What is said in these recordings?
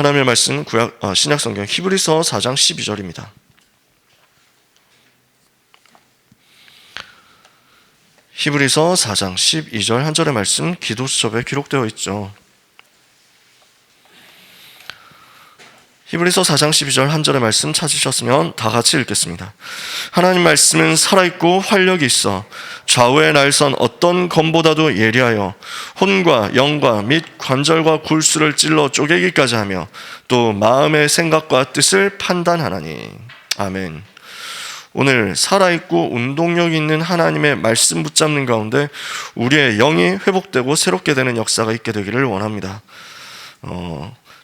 하나님의 말씀은 신약성경 히브리서 4장 12절입니다. 히브리서 4장 12절 한 절의 말씀 기도 수첩에 기록되어 있죠. 히브리서 4장 12절 한 절의 말씀 찾으셨으면 다 같이 읽겠습니다. 하나님 말씀은 살아있고 활력이 있어 좌우의 날선 어떤 검보다도 예리하여 혼과 영과 및 관절과 골수를 찔러 쪼개기까지 하며 또 마음의 생각과 뜻을 판단하나니. 아멘. 오늘 살아있고 운동력 있는 하나님의 말씀 붙잡는 가운데 우리의 영이 회복되고 새롭게 되는 역사가 있게 되기를 원합니다.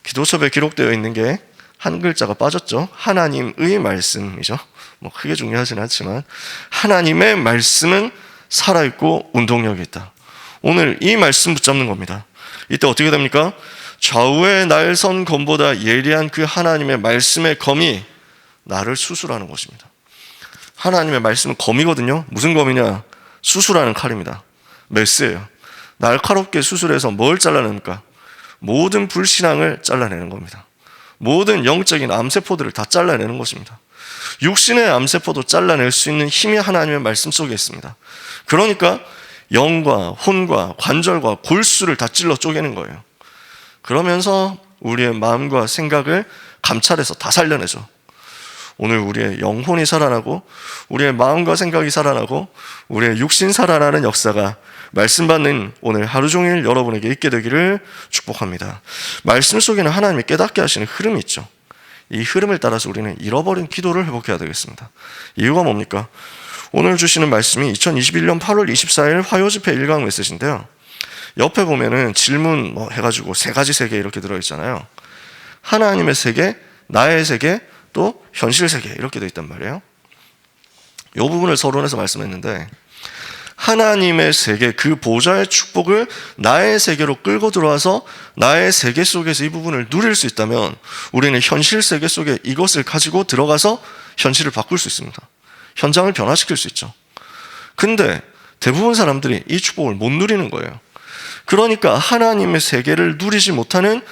기도첩에 기록되어 있는 게 한 글자가 빠졌죠. 하나님의 말씀이죠. 크게 중요하진 않지만 하나님의 말씀은 살아있고 운동력이 있다. 오늘 이 말씀 붙잡는 겁니다. 이때 어떻게 됩니까? 좌우의 날선 검보다 예리한 그 하나님의 말씀의 검이 나를 수술하는 것입니다. 하나님의 말씀은 검이거든요. 무슨 검이냐? 수술하는 칼입니다. 메스예요. 날카롭게 수술해서 뭘 잘라냅니까? 모든 불신앙을 잘라내는 겁니다. 모든 영적인 암세포들을 다 잘라내는 것입니다. 육신의 암세포도 잘라낼 수 있는 힘이 하나님의 말씀 속에 있습니다. 그러니까 영과 혼과 관절과 골수를 다 찔러 쪼개는 거예요. 그러면서 우리의 마음과 생각을 감찰해서 다 살려내죠. 오늘 우리의 영혼이 살아나고 우리의 마음과 생각이 살아나고 우리의 육신 살아나는 역사가 말씀 받는 오늘 하루 종일 여러분에게 있게 되기를 축복합니다. 말씀 속에는 하나님이 깨닫게 하시는 흐름이 있죠. 이 흐름을 따라서 우리는 잃어버린 기도를 회복해야 되겠습니다. 이유가 뭡니까? 오늘 주시는 말씀이 2021년 8월 24일 화요집회 1강 메시지인데요. 옆에 보면은 질문 해가지고 3가지 세계 이렇게 들어있잖아요. 하나님의 세계, 나의 세계, 또 현실 세계 이렇게 되어 있단 말이에요. 이 부분을 서론에서 말씀했는데 하나님의 세계, 그 보좌의 축복을 나의 세계로 끌고 들어와서 나의 세계 속에서 이 부분을 누릴 수 있다면 우리는 현실 세계 속에 이것을 가지고 들어가서 현실을 바꿀 수 있습니다. 현장을 변화시킬 수 있죠. 근데 대부분 사람들이 이 축복을 못 누리는 거예요. 그러니까 하나님의 세계를 누리지 못하는,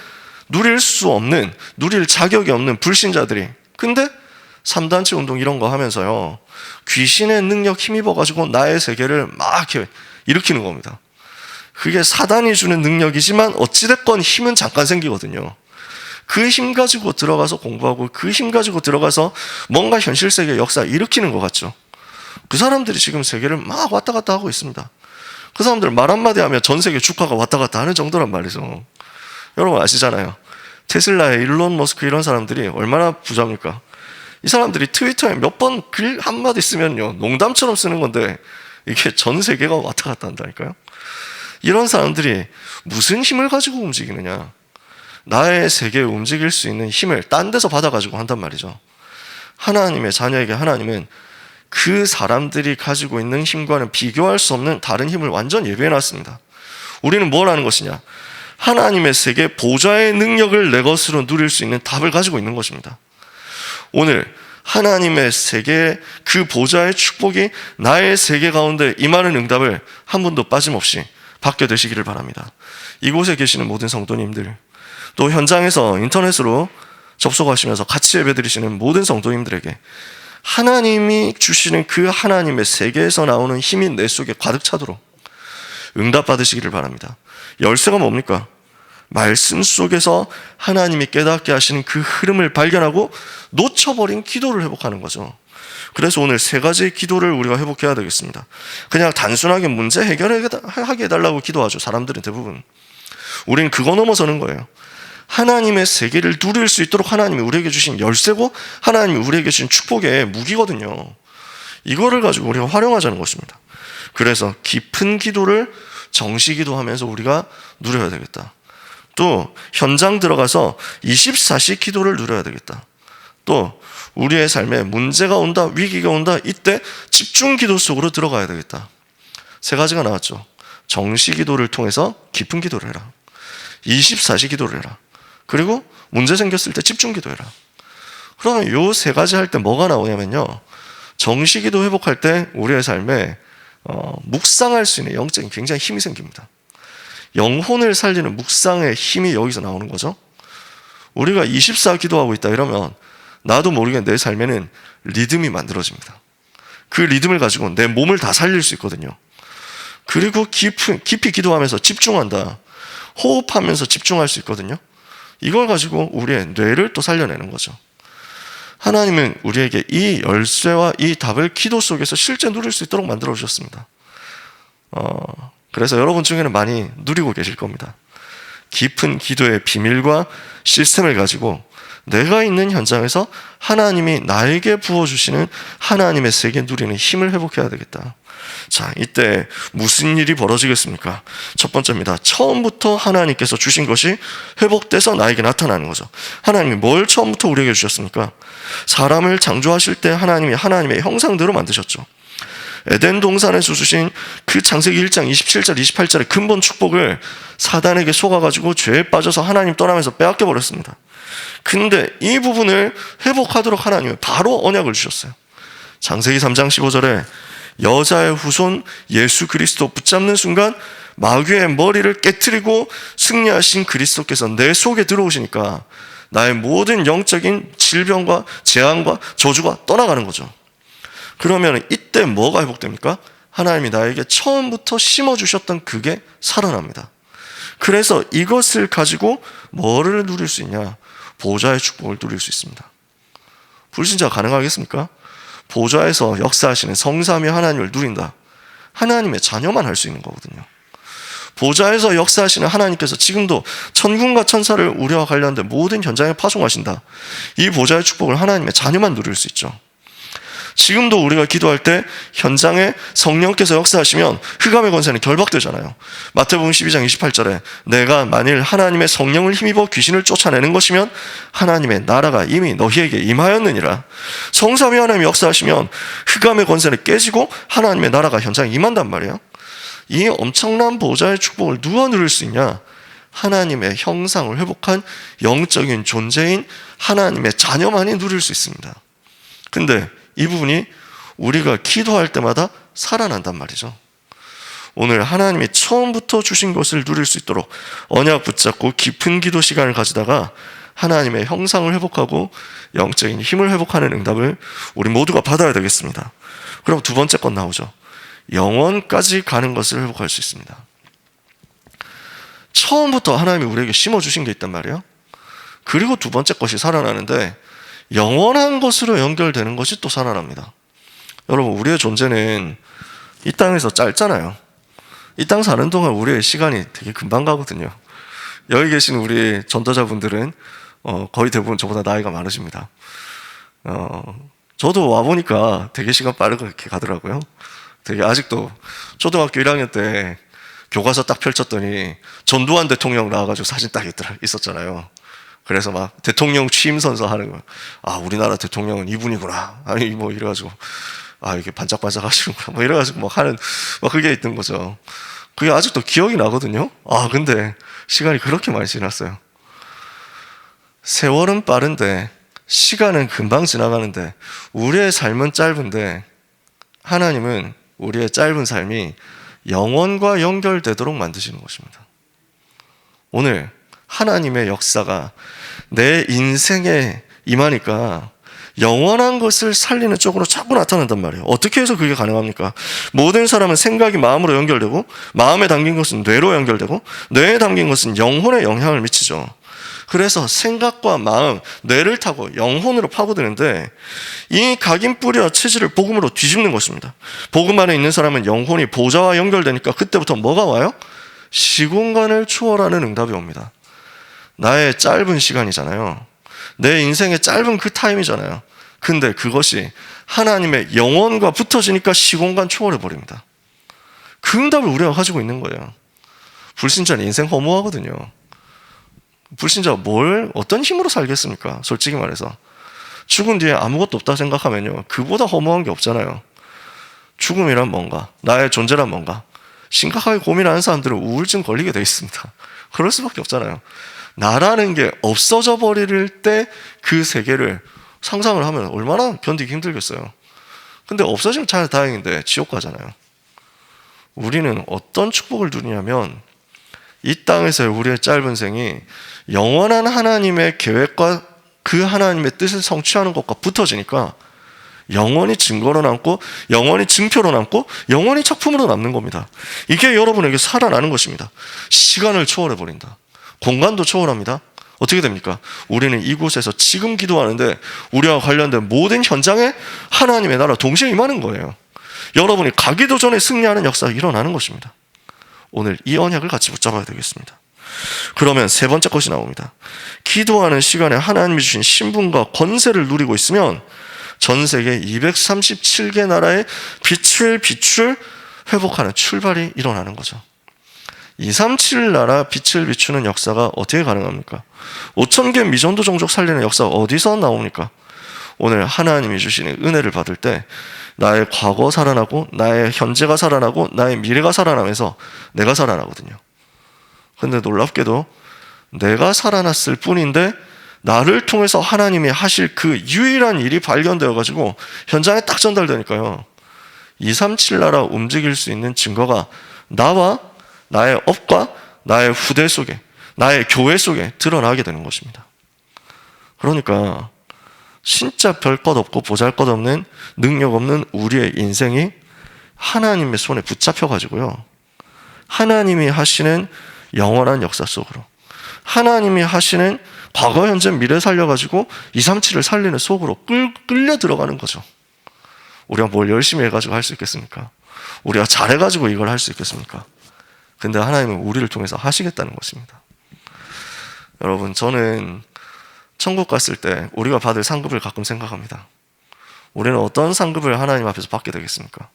누릴 수 없는, 누릴 자격이 없는 불신자들이, 근데 3단체 운동 이런 거 하면서요, 귀신의 능력 힘입어가지고 나의 세계를 막 일으키는 겁니다. 그게 사단이 주는 능력이지만 어찌됐건 힘은 잠깐 생기거든요. 그 힘 가지고 들어가서 공부하고 그 힘 가지고 들어가서 뭔가 현실 세계 역사 일으키는 것 같죠. 그 사람들이 지금 세계를 막 왔다 갔다 하고 있습니다. 그 사람들 말 한마디 하면 전 세계 주가가 왔다 갔다 하는 정도란 말이죠. 여러분 아시잖아요. 테슬라의 일론 머스크 이런 사람들이 얼마나 부자입니까? 이 사람들이 트위터에 몇 번 글 한마디 쓰면요, 농담처럼 쓰는 건데 이게 전 세계가 왔다 갔다 한다니까요. 이런 사람들이 무슨 힘을 가지고 움직이느냐? 나의 세계에 움직일 수 있는 힘을 딴 데서 받아가지고 한단 말이죠. 하나님의 자녀에게 하나님은 그 사람들이 가지고 있는 힘과는 비교할 수 없는 다른 힘을 완전 예비해놨습니다. 우리는 뭘 하는 것이냐? 하나님의 세계 보좌의 능력을 내 것으로 누릴 수 있는 답을 가지고 있는 것입니다. 오늘 하나님의 세계 그 보좌의 축복이 나의 세계 가운데 임하는 응답을 한 분도 빠짐없이 받게 되시기를 바랍니다. 이곳에 계시는 모든 성도님들, 또 현장에서 인터넷으로 접속하시면서 같이 예배드리시는 모든 성도님들에게 하나님이 주시는 그 하나님의 세계에서 나오는 힘이 내 속에 가득 차도록 응답 받으시기를 바랍니다. 열쇠가 뭡니까? 말씀 속에서 하나님이 깨닫게 하시는 그 흐름을 발견하고 놓쳐버린 기도를 회복하는 거죠. 그래서 오늘 3가지 기도를 우리가 회복해야 되겠습니다. 그냥 단순하게 문제 해결하게 해달라고 기도하죠. 사람들은 대부분. 우리는 그거 넘어서는 거예요. 하나님의 세계를 누릴 수 있도록 하나님이 우리에게 주신 열쇠고 하나님이 우리에게 주신 축복의 무기거든요. 이거를 가지고 우리가 활용하자는 것입니다. 그래서 깊은 기도를 정시기도하면서 우리가 누려야 되겠다. 또 현장 들어가서 24시 기도를 누려야 되겠다. 또 우리의 삶에 문제가 온다, 위기가 온다, 이때 집중 기도 속으로 들어가야 되겠다. 3가지가 나왔죠. 정시기도를 통해서 깊은 기도를 해라. 24시 기도를 해라. 그리고 문제 생겼을 때 집중 기도해라. 그러면 요 3가지 할 때 뭐가 나오냐면요, 정시기도 회복할 때 우리의 삶에 묵상할 수 있는 영적인 굉장히 힘이 생깁니다. 영혼을 살리는 묵상의 힘이 여기서 나오는 거죠. 우리가 24 기도하고 있다 이러면 나도 모르게 내 삶에는 리듬이 만들어집니다. 그 리듬을 가지고 내 몸을 다 살릴 수 있거든요. 그리고 깊이 기도하면서 집중한다. 호흡하면서 집중할 수 있거든요. 이걸 가지고 우리의 뇌를 또 살려내는 거죠. 하나님은 우리에게 이 열쇠와 이 답을 기도 속에서 실제 누릴 수 있도록 만들어 주셨습니다. 그래서 여러분 중에는 많이 누리고 계실 겁니다. 깊은 기도의 비밀과 시스템을 가지고 내가 있는 현장에서 하나님이 나에게 부어주시는 하나님의 세계 누리는 힘을 회복해야 되겠다. 자, 이때 무슨 일이 벌어지겠습니까? 첫 번째입니다. 처음부터 하나님께서 주신 것이 회복돼서 나에게 나타나는 거죠. 하나님이 뭘 처음부터 우리에게 주셨습니까? 사람을 창조하실 때 하나님이 하나님의 형상대로 만드셨죠. 에덴 동산에서 주신 그 창세기 1장 27절 28절의 근본 축복을 사단에게 속아가지고 죄에 빠져서 하나님 떠나면서 빼앗겨 버렸습니다. 근데 이 부분을 회복하도록 하나님은 바로 언약을 주셨어요. 창세기 3장 15절에 여자의 후손 예수 그리스도 붙잡는 순간 마귀의 머리를 깨트리고 승리하신 그리스도께서 내 속에 들어오시니까 나의 모든 영적인 질병과 재앙과 저주가 떠나가는 거죠. 그러면 이때 뭐가 회복됩니까? 하나님이 나에게 처음부터 심어주셨던 그게 살아납니다. 그래서 이것을 가지고 뭐를 누릴 수 있냐? 보좌의 축복을 누릴 수 있습니다. 불신자 가능하겠습니까? 보좌에서 역사하시는 성삼위 하나님을 누린다. 하나님의 자녀만 할 수 있는 거거든요. 보좌에서 역사하시는 하나님께서 지금도 천군과 천사를 우리와 관련된 모든 현장에 파송하신다. 이 보좌의 축복을 하나님의 자녀만 누릴 수 있죠. 지금도 우리가 기도할 때 현장에 성령께서 역사하시면 흑암의 권세는 결박되잖아요. 마태복음 12장 28절에 내가 만일 하나님의 성령을 힘입어 귀신을 쫓아내는 것이면 하나님의 나라가 이미 너희에게 임하였느니라. 성삼위 하나님이 역사하시면 흑암의 권세는 깨지고 하나님의 나라가 현장에 임한단 말이에요. 이 엄청난 보좌의 축복을 누가 누릴 수 있냐? 하나님의 형상을 회복한 영적인 존재인 하나님의 자녀만이 누릴 수 있습니다. 근데 이 부분이 우리가 기도할 때마다 살아난단 말이죠. 오늘 하나님이 처음부터 주신 것을 누릴 수 있도록 언약 붙잡고 깊은 기도 시간을 가지다가 하나님의 형상을 회복하고 영적인 힘을 회복하는 응답을 우리 모두가 받아야 되겠습니다. 그럼 두 번째 건 나오죠. 영원까지 가는 것을 회복할 수 있습니다. 처음부터 하나님이 우리에게 심어주신 게 있단 말이에요. 그리고 두 번째 것이 살아나는데 영원한 것으로 연결되는 것이 또 살아납니다. 여러분, 우리의 존재는 이 땅에서 짧잖아요. 이 땅 사는 동안 우리의 시간이 되게 금방 가거든요. 여기 계신 우리 전도자분들은 거의 대부분 저보다 나이가 많으십니다. 저도 와보니까 되게 시간 빠르게 가더라고요. 되게 아직도 초등학교 1학년 때 교과서 딱 펼쳤더니 전두환 대통령 나와가지고 사진 딱 있었잖아요. 그래서 막 대통령 취임 선서 하는 거. 아, 우리나라 대통령은 이분이구나. 아니, 뭐 이래가지고. 아, 이게 반짝반짝 하시는구나. 뭐 이래가지고 막 하는, 막 그게 있던 거죠. 그게 아직도 기억이 나거든요. 아, 근데 시간이 그렇게 많이 지났어요. 세월은 빠른데, 시간은 금방 지나가는데, 우리의 삶은 짧은데, 하나님은 우리의 짧은 삶이 영원과 연결되도록 만드시는 것입니다. 오늘, 하나님의 역사가 내 인생에 임하니까 영원한 것을 살리는 쪽으로 자꾸 나타난단 말이에요. 어떻게 해서 그게 가능합니까? 모든 사람은 생각이 마음으로 연결되고 마음에 담긴 것은 뇌로 연결되고 뇌에 담긴 것은 영혼에 영향을 미치죠. 그래서 생각과 마음, 뇌를 타고 영혼으로 파고드는데 이 각인 뿌리와 체질을 복음으로 뒤집는 것입니다. 복음 안에 있는 사람은 영혼이 보좌와 연결되니까 그때부터 뭐가 와요? 시공간을 초월하는 응답이 옵니다. 나의 짧은 시간이잖아요. 내 인생의 짧은 그 타임이잖아요. 근데 그것이 하나님의 영혼과 붙어지니까 시공간 초월해버립니다. 그 응답을 우리가 가지고 있는 거예요. 불신자는 인생 허무하거든요. 불신자가 어떤 힘으로 살겠습니까? 솔직히 말해서. 죽은 뒤에 아무것도 없다 생각하면요. 그보다 허무한 게 없잖아요. 죽음이란 뭔가? 나의 존재란 뭔가? 심각하게 고민하는 사람들은 우울증 걸리게 돼 있습니다. 그럴 수밖에 없잖아요. 나라는 게 없어져 버릴 때 그 세계를 상상을 하면 얼마나 견디기 힘들겠어요. 근데 없어지면 잘 다행인데 지옥 가잖아요. 우리는 어떤 축복을 누리냐면 이 땅에서의 우리의 짧은 생이 영원한 하나님의 계획과 그 하나님의 뜻을 성취하는 것과 붙어지니까 영원히 증거로 남고 영원히 증표로 남고 영원히 작품으로 남는 겁니다. 이게 여러분에게 살아나는 것입니다. 시간을 초월해 버린다. 공간도 초월합니다. 어떻게 됩니까? 우리는 이곳에서 지금 기도하는데 우리와 관련된 모든 현장에 하나님의 나라 동시에 임하는 거예요. 여러분이 가기도 전에 승리하는 역사가 일어나는 것입니다. 오늘 이 언약을 같이 붙잡아야 되겠습니다. 그러면 세 번째 것이 나옵니다. 기도하는 시간에 하나님이 주신 신분과 권세를 누리고 있으면 전 세계 237개 나라의 빛을 회복하는 출발이 일어나는 거죠. 237 나라 빛을 비추는 역사가 어떻게 가능합니까? 5,000개 미전도 종족 살리는 역사가 어디서 나옵니까? 오늘 하나님이 주시는 은혜를 받을 때 나의 과거 살아나고 나의 현재가 살아나고 나의 미래가 살아나면서 내가 살아나거든요. 근데 놀랍게도 내가 살아났을 뿐인데 나를 통해서 하나님이 하실 그 유일한 일이 발견되어가지고 현장에 딱 전달되니까요. 237 나라 움직일 수 있는 증거가 나와 나의 업과 나의 후대 속에 나의 교회 속에 드러나게 되는 것입니다. 그러니까 진짜 별 것 없고 보잘것없는 능력 없는 우리의 인생이 하나님의 손에 붙잡혀가지고요. 하나님이 하시는 영원한 역사 속으로 하나님이 하시는 과거, 현재, 미래 살려가지고 237을 살리는 속으로 끌려 들어가는 거죠. 우리가 뭘 열심히 해가지고 할 수 있겠습니까? 우리가 잘해가지고 이걸 할 수 있겠습니까? 근데 하나님은 우리를 통해서 하시겠다는 것입니다. 여러분, 저는 천국 갔을 때 우리가 받을 상급을 가끔 생각합니다. 우리는 어떤 상급을 하나님 앞에서 받게 되겠습니까?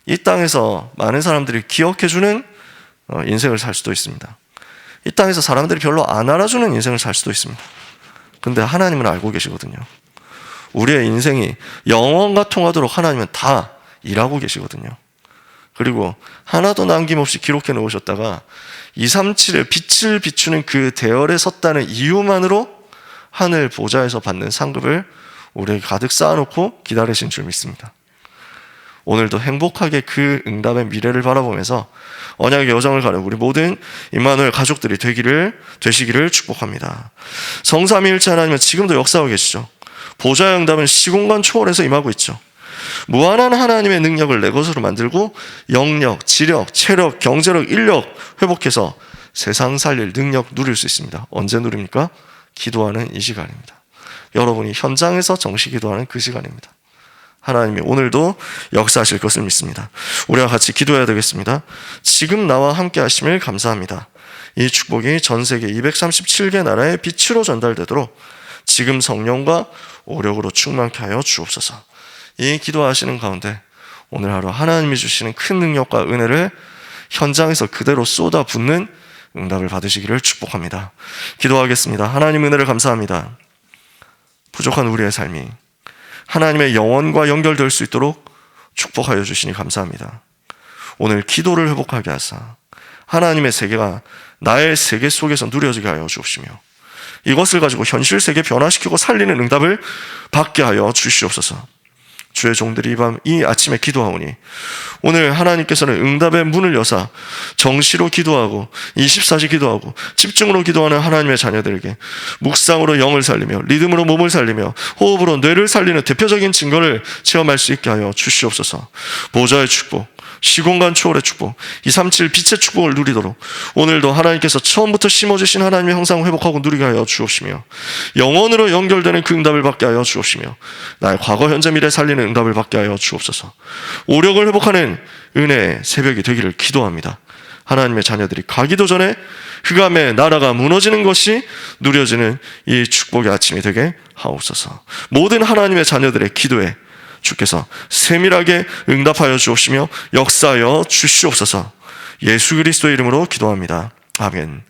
이 땅에서 많은 사람들이 기억해주는 인생을 살 수도 있습니다. 이 땅에서 사람들이 별로 안 알아주는 인생을 살 수도 있습니다. 근데 하나님은 알고 계시거든요. 우리의 인생이 영원과 통하도록 하나님은 다 일하고 계시거든요. 그리고 하나도 남김없이 기록해 놓으셨다가 237의 빛을 비추는 그 대열에 섰다는 이유만으로 하늘 보좌에서 받는 상급을 우리에게 가득 쌓아놓고 기다리신 줄 믿습니다. 오늘도 행복하게 그 응답의 미래를 바라보면서 언약의 여정을 가는 우리 모든 임마누엘 가족들이 되시기를 축복합니다. 성삼위일체 하나님은 지금도 역사하고 계시죠. 보좌의 응답은 시공간 초월해서 임하고 있죠. 무한한 하나님의 능력을 내 것으로 만들고 영력, 지력, 체력, 경제력, 인력 회복해서 세상 살릴 능력 누릴 수 있습니다. 언제 누립니까? 기도하는 이 시간입니다. 여러분이 현장에서 정시 기도하는 그 시간입니다. 하나님이 오늘도 역사하실 것을 믿습니다. 우리가 같이 기도해야 되겠습니다. 지금 나와 함께 하심을 감사합니다. 이 축복이 전 세계 237개 나라의 빛으로 전달되도록 지금 성령과 오력으로 충만케 하여 주옵소서. 이 기도하시는 가운데 오늘 하루 하나님이 주시는 큰 능력과 은혜를 현장에서 그대로 쏟아붓는 응답을 받으시기를 축복합니다. 기도하겠습니다. 하나님 은혜를 감사합니다. 부족한 우리의 삶이 하나님의 영원과 연결될 수 있도록 축복하여 주시니 감사합니다. 오늘 기도를 회복하게 하사 하나님의 세계가 나의 세계 속에서 누려지게 하여 주옵시며 이것을 가지고 현실 세계 변화시키고 살리는 응답을 받게 하여 주시옵소서. 주의 종들이 이 아침에 기도하오니 오늘 하나님께서는 응답의 문을 여사 정시로 기도하고 24시 기도하고 집중으로 기도하는 하나님의 자녀들에게 묵상으로 영을 살리며 리듬으로 몸을 살리며 호흡으로 뇌를 살리는 대표적인 증거를 체험할 수 있게 하여 주시옵소서. 보좌의 축복, 시공간 초월의 축복, 237 빛의 축복을 누리도록 오늘도 하나님께서 처음부터 심어주신 하나님의 형상을 회복하고 누리게 하여 주옵시며 영원으로 연결되는 그 응답을 받게 하여 주옵시며 나의 과거, 현재, 미래 살리는 응답을 받게 하여 주옵소서. 오력을 회복하는 은혜의 새벽이 되기를 기도합니다. 하나님의 자녀들이 가기도 전에 흑암의 나라가 무너지는 것이 누려지는 이 축복의 아침이 되게 하옵소서. 모든 하나님의 자녀들의 기도에 주께서 세밀하게 응답하여 주옵시며 역사하여 주시옵소서. 예수 그리스도의 이름으로 기도합니다. 아멘.